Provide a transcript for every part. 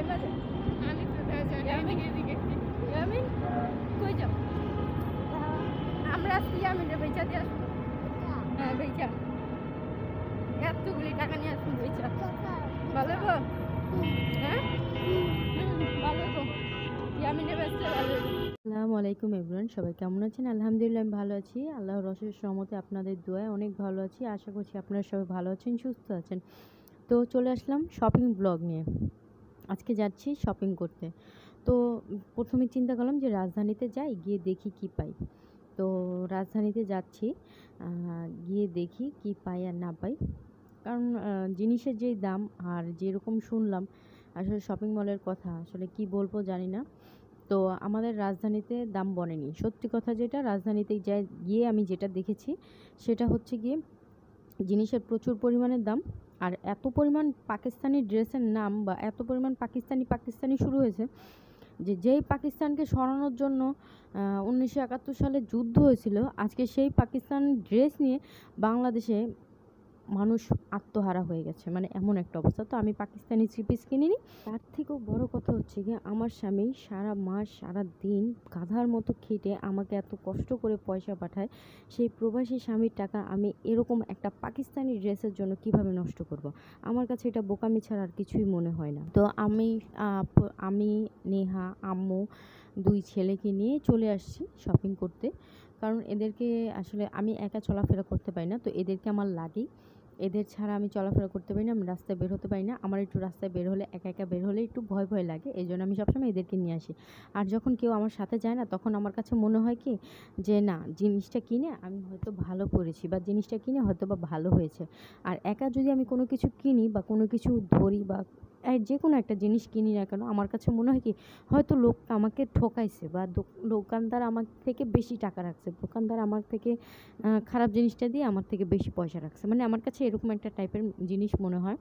এবারে আমি কোথায় যাই এদিকে এদিকে ইয়ামিন কই যাও আমরা আজকে ইয়ামিনের বেচা দিয়ে আসবো হ্যাঁ বেচা এতগুলি টাকা নিয়ে আসবো বেচা ভালো গো হ্যাঁ ভালো গো ইয়ামিনের বেচতে ভালো। আসসালামু আলাইকুম এভরিওয়ান, সবাই কেমন আছেন? আলহামদুলিল্লাহ আমি ভালো আছি, আল্লাহর অশেষ রহমতে আপনাদের দোয়ায় অনেক ভালো আছি। আশা করছি আপনারা সবাই ভালো আছেন, সুস্থ আছেন। তো চলে আসলাম শপিং ব্লগ নিয়ে। আজকে যাচ্ছি শপিং করতে। তো প্রথমে চিন্তা করলাম যে রাজধানীতে যাই, গিয়ে দেখি কি পাই। তো রাজধানীতে যাচ্ছি, গিয়ে দেখি কি পাই আর না পাই। কারণ জিনিসের যেই দাম আর যেরকম শুনলাম আসলে শপিং মলের কথা, আসলে কি বলবো জানি না। তো আমাদের রাজধানীতে দাম বনেনি, সত্যি কথা যেটা, রাজধানীতে গিয়ে আমি যেটা দেখেছি সেটা হচ্ছে গিয়ে জিনিসের প্রচুর পরিমাণের দাম। আর এত পরিমাণ পাকিস্তানি ড্রেসের নাম বা এত পরিমাণ পাকিস্তানি শুরু হয়েছে যে যেই পাকিস্তানকে সরানোর জন্য 1971 সালে যুদ্ধ হয়েছিল, আজকে সেই পাকিস্তান ড্রেস নিয়ে বাংলাদেশে মানুষ আত্মহারা হয়ে গেছে, মানে এমন একটা অবস্থা। তো আমি পাকিস্তানি থ্রি পিস কিনিনি। তার থেকেও বড় কথা হচ্ছে গিয়ে আমার স্বামী সারা মাস সারা দিন গাধার মতো খেটে আমাকে এত কষ্ট করে পয়সা পাঠায়, সেই প্রবাসী স্বামীর টাকা আমি এরকম একটা পাকিস্তানি ড্রেসের জন্য কিভাবে নষ্ট করব? আমার কাছে এটা বোকামি ছাড়া আর কিছুই মনে হয় না। তো আমি নেহা, আম্মু, দুই ছেলেকে নিয়ে চলে আসছি শপিং করতে। কারণ এদেরকে আসলে আমি একা চলাফেরা করতে পারি না, তো এদেরকে আমার লাগেই। এদের ছাড়া আমি চলাফেরা করতে পারি না, আমি রাস্তায় বের হতে পারি না। আমার একটু রাস্তায় বের হলে একা একা বের হলে একটু ভয় ভয় লাগে, এই জন্য আমি সবসময় এদেরকে নিয়ে আসি। আর যখন কেউ আমার সাথে যায় না, তখন আমার কাছে মনে হয় কি যে না, জিনিসটা কিনে আমি হয়তো ভালো করেছি বা জিনিসটা কিনে হয়তো বা ভালো হয়েছে। আর একা যদি আমি কোনো কিছু কিনি বা কোনো কিছু ধরি বা যে কোনো একটা জিনিস কিনি না কেন, আমার কাছে মনে হয় কি হয়তো লোকটা আমাকে ঠকাইছে বা দোকানদার আমার থেকে বেশি টাকা রাখছে, দোকানদার আমার থেকে খারাপ জিনিসটা দিয়ে আমার থেকে বেশি পয়সা রাখছে, মানে আমার কাছে এরকম একটা টাইপের জিনিস মনে হয়।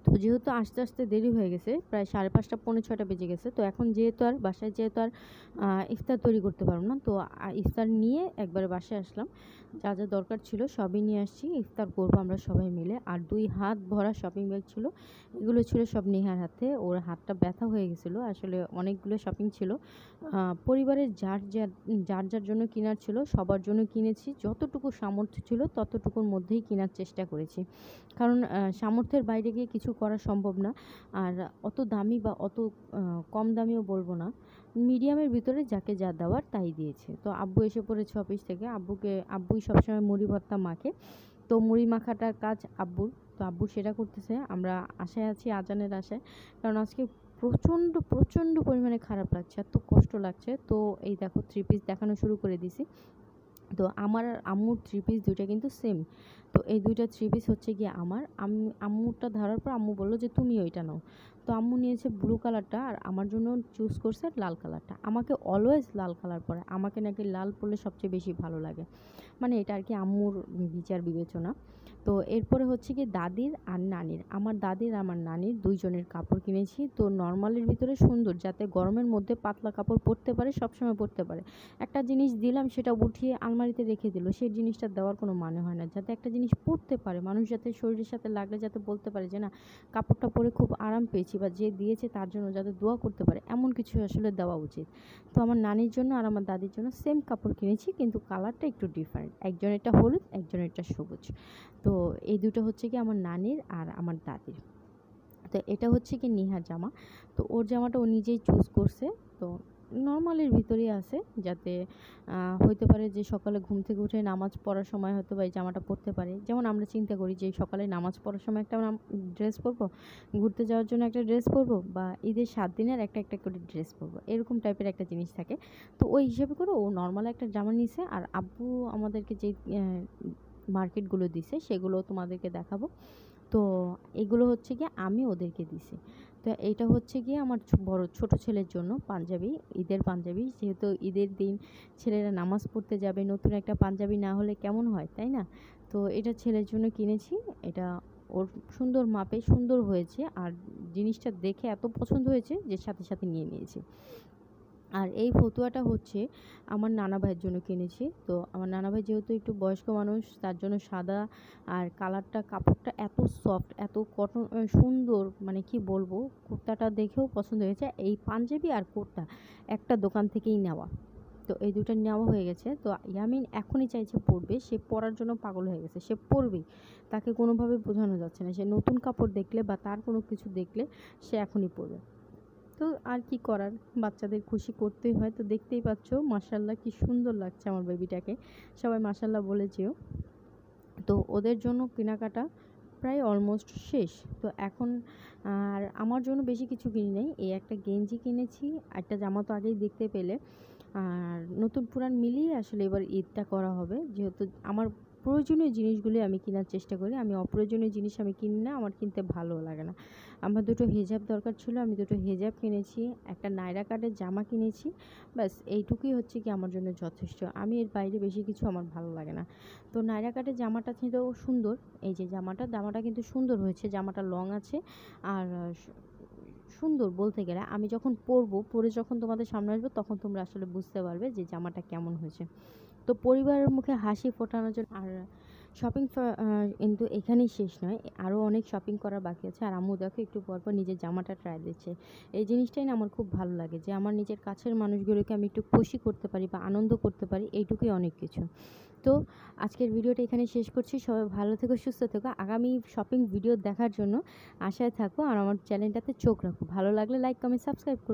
তো যেহেতু আস্তে আস্তে দেরি হয়ে গেছে, প্রায় 5:30 পৌনে 6টা বেজে গেছে, তো এখন যেহেতু আর বাসায় যেহেতু আর ইফতার তৈরি করতে পারবো না, তো ইফতার নিয়ে একবারে বাসায় আসলাম। যা যা দরকার ছিল সবই নিয়ে আসছি, ইফতার করবো আমরা সবাই মিলে। আর 2 হাত ভরা শপিং ব্যাগ ছিল, এগুলো ছিল সব নেহার হাতে। ওর হাতটা ব্যথা হয়ে গেছিলো, আসলে অনেকগুলো শপিং ছিল। পরিবারের যার জন্য কেনার ছিল সবার জন্য কিনেছি, যতটুকু সামর্থ্য ছিল ততটুকুর মধ্যেই কেনার চেষ্টা করেছি। কারণ সামর্থ্যের বাইরে গিয়ে কিছু করা সম্ভব না। আর অত দামি বা অত কম দামিও বলবো না, মিডিয়ামের ভিতরে যাকে যা দেওয়ার তাই দিয়েছে। তো আব্বু এসে পড়েছে অফিস থেকে, আব্বুই সবসময় মুড়ি ভর্তা মাখে, তো মুড়ি মাখাটার কাজ আব্বুর। তো আব্বু সেটা করতেছে, আমরা আশায় আছি, আজানের আশায়। কারণ আজকে প্রচণ্ড প্রচণ্ড পরিমাণে খারাপ লাগছে, এত কষ্ট লাগছে। তো এই দেখো থ্রি পিস দেখানো শুরু করে দিছি। তো আমার আর আম্মুর থ্রি পিস দুইটা কিন্তু সেম। তো এই দুইটা থ্রি পিস হচ্ছে গিয়ে আমার আম্মুরটা ধরার পর আম্মু বললো যে তুমি ওইটা নাও। তো আম্মু নিয়েছে ব্লু কালারটা আর আমার জন্য চুজ করছে লাল কালারটা। আমাকে অলওয়েজ লাল কালার পরে, আমাকে নাকি লাল পরলে সবচেয়ে বেশি ভালো লাগে, মানে এটা আর কি আম্মুর বিচার বিবেচনা। তো এরপরে হচ্ছে কি দাদির আর নানির, আমার দাদির আমার নানির দুইজনের কাপড় কিনেছি। তো নর্মালের ভিতরে সুন্দর, যাতে গরমের মধ্যে পাতলা কাপড় পরতে পারে, সবসময় পরতে পারে। একটা জিনিস দিলাম, সেটা উঠিয়ে আলমারিতে রেখে দিল, সেই জিনিসটা দেওয়ার কোনো মানে হয় না। যাতে একটা জিনিস পরতে পারে মানুষ, যাতে শরীরের সাথে লাগলে যাতে বলতে পারে যে না, কাপড়টা পরে খুব আরাম পেয়েছি, বা যে দিয়েছে তার জন্য যাতে দোয়া করতে পারে, এমন কিছু আসলে দেওয়া উচিত। তো আমার নানির জন্য আর আমার দাদির জন্য সেম কাপড় কিনেছি, কিন্তু কালারটা একটু ডিফারেন্ট, একজনেরটা হলুদ একজনেরটা সবুজ। তো এই দুটো হচ্ছে কি আমার নানির আর আমার দাদির। তো এটা হচ্ছে কি নিহার জামা। তো ওর জামাটা ও নিজেই চুজ করছে। তো নর্মালের ভিতরেই আছে, যাতে হইতে পারে যে সকালে ঘুম থেকে উঠে নামাজ পড়ার সময় হয়তো বা এই জামাটা পরতে পারে। যেমন আমরা চিন্তা করি যে সকালে নামাজ পড়ার সময় একটা ড্রেস পরবো, ঘুরতে যাওয়ার জন্য একটা ড্রেস পরবো, বা ঈদের 7 দিনের একটা একটা করে ড্রেস পরবো, এরকম টাইপের একটা জিনিস থাকে। তো ওই হিসেবে করে ও নর্মাল একটা জামা নিছে। আর আব্বু আমাদেরকে যে মার্কেটগুলো দিছে সেগুলো তোমাদেরকে দেখাবো। তো এগুলো হচ্ছে গিয়ে আমি ওদেরকে দিছি। তো এইটা হচ্ছে গিয়ে আমার বড় ছোট ছেলের জন্য পাঞ্জাবি, ঈদের পাঞ্জাবি। যেহেতু ঈদের দিন ছেলেরা নামাজ পড়তে যাবে, নতুন একটা পাঞ্জাবি না হলে কেমন হয়, তাই না? তো এটা ছেলের জন্য কিনেছি। এটা ওর সুন্দর মাপে সুন্দর হয়েছে, আর জিনিসটা দেখে এত পছন্দ হয়েছে যে সাথে সাথে নিয়ে নিয়েছি। আর এই ফতুয়াটা হচ্ছে আমার নানা ভাইয়ের জন্য কিনেছি। তো আমার নানা ভাই যেহেতু একটু বয়স্ক মানুষ, তার জন্য সাদা, আর কালারটা, কাপড়টা এত সফট, এত কটন, সুন্দর, মানে কি বলবো, কুর্তাটা দেখেও পছন্দ হয়েছে। এই পাঞ্জাবি আর কুর্তা একটা দোকান থেকেই নেওয়া। তো এই দুটো নেওয়া হয়ে গেছে। তো ইয়ামিন এখনই চাইছে পরবে, সে পরার জন্য পাগল হয়ে গেছে, সে পরবেই, তাকে কোনোভাবে বোঝানো যাচ্ছে না। সে নতুন কাপড় দেখলে বা তার কোনো কিছু দেখলে সে এখনই পরবে। তো আর কি করার, বাচ্চাদের খুশি করতেই হয়। তো দেখতেই পাচ্ছ মাশাআল্লাহ কি সুন্দর লাগছে আমার বেবিটাকে, সবাই মাশাআল্লাহ বলেছেও। তো ওদের জন্য কেনাকাটা প্রায় অলমোস্ট শেষ। তো এখন আর আমার জন্য বেশি কিছু কিনি নাই, এই একটা গেঞ্জি কিনেছি, একটা জামা তো আগেই দেখতে পেলে। আর নতুন পুরান মিলিয়ে আসলে এবার ঈদটা করা হবে, যেহেতু আমার প্রয়োজনীয় জিনিসগুলি আমি কেনার চেষ্টা করি। আমি অপ্রয়োজনীয় জিনিস আমি কিনি না, আমার কিনতে ভালোও লাগে না। আমার দুটো হিজাব দরকার ছিল, আমি দুটো হিজাব কিনেছি, একটা নায়রা কাটের জামা কিনেছি। ব্যাস এইটুকুই হচ্ছে কি আমার জন্য যথেষ্ট। আমি এর বাইরে বেশি কিছু আমার ভালো লাগে না। তো নায়রা কাটের জামাটা ছিল সুন্দর, এই যে জামাটা কিন্তু সুন্দর হয়েছে, জামাটা লং আছে। আর সুন্দর বলতে গেলে, আমি যখন পরে যখন তোমাদের সামনে আসবো তখন তোমরা আসলে বুঝতে পারবে যে জামাটা কেমন হয়েছে। তো পরিবারের মুখে হাসি ফোটানোর জন্য। আর শপিং কিন্তু এখানেই শেষ নয়, আরও অনেক শপিং করার বাকি আছে। আর আম্মু দেখো একটু পরপর নিজের জামাটা ট্রাই দিচ্ছে। এই জিনিসটাই না আমার খুব ভালো লাগে, যে আমার নিজের কাছের মানুষগুলোকে আমি একটু খুশি করতে পারি বা আনন্দ করতে পারি, এইটুকুই অনেক কিছু। তো আজকের ভিডিওটা এখানে শেষ করছি। সবাই ভালো থেকো, সুস্থ থেকো, আগামী শপিং ভিডিও দেখার জন্য আশায় থাকো, আর আমার চ্যানেলটাতে চোখ রাখো। ভালো লাগলে লাইক, কমেন্ট, সাবস্ক্রাইব করো।